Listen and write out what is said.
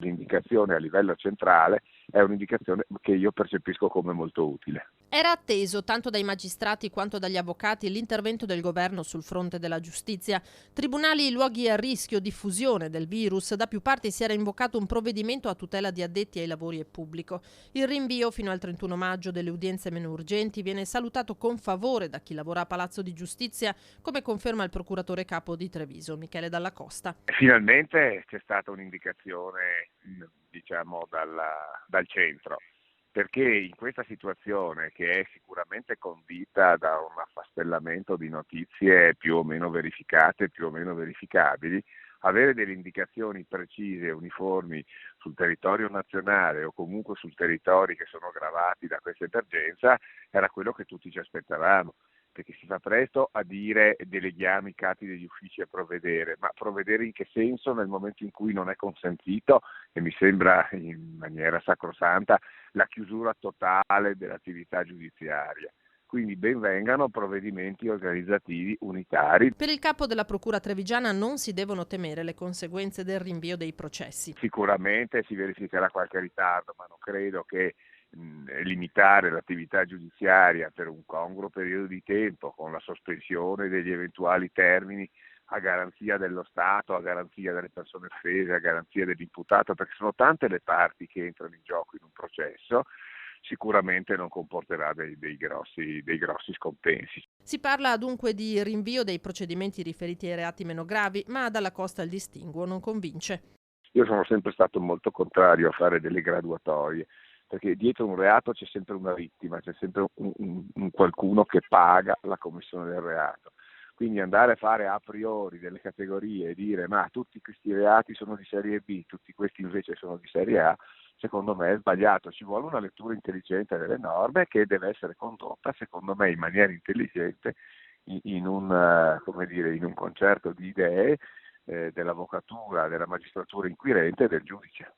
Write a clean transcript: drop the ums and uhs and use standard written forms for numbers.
l'indicazione a livello centrale è un'indicazione che io percepisco come molto utile. Era atteso tanto dai magistrati quanto dagli avvocati l'intervento del governo sul fronte della giustizia. Tribunali luoghi a rischio diffusione del virus, da più parti si era invocato un provvedimento a tutela di addetti ai lavori e pubblico. Il rinvio fino al 31 maggio delle udienze meno urgenti viene salutato con favore da chi lavora a Palazzo di Giustizia, come conferma il procuratore capo di Treviso, Michele Dalla Costa. Finalmente c'è stata un'indicazione, diciamo, dal centro, perché in questa situazione, che è sicuramente condita da un affastellamento di notizie più o meno verificate, più o meno verificabili, avere delle indicazioni precise e uniformi sul territorio nazionale o comunque sul territori che sono gravati da questa emergenza era quello che tutti ci aspettavamo, perché si fa presto a dire deleghiamo i capi degli uffici a provvedere, ma provvedere in che senso nel momento in cui non è consentito, e mi sembra in maniera sacrosanta, la chiusura totale dell'attività giudiziaria. Quindi ben vengano provvedimenti organizzativi unitari. Per il capo della procura trevigiana non si devono temere le conseguenze del rinvio dei processi. Sicuramente si verificherà qualche ritardo, ma non credo che limitare l'attività giudiziaria per un congruo periodo di tempo, con la sospensione degli eventuali termini a garanzia dello Stato, a garanzia delle persone offese, a garanzia dell'imputato, perché sono tante le parti che entrano in gioco in un processo, sicuramente non comporterà dei grossi scompensi. Si parla dunque di rinvio dei procedimenti riferiti ai reati meno gravi, ma Dalla Costa il distinguo non convince. Io sono sempre stato molto contrario a fare delle graduatorie, perché dietro un reato c'è sempre una vittima, c'è sempre un qualcuno che paga la commissione del reato. Quindi andare a fare a priori delle categorie e dire ma tutti questi reati sono di serie B, tutti questi invece sono di serie A, secondo me è sbagliato. Ci vuole una lettura intelligente delle norme che deve essere condotta, secondo me, in maniera intelligente, in un concerto di idee dell'avvocatura, della magistratura inquirente e del giudice.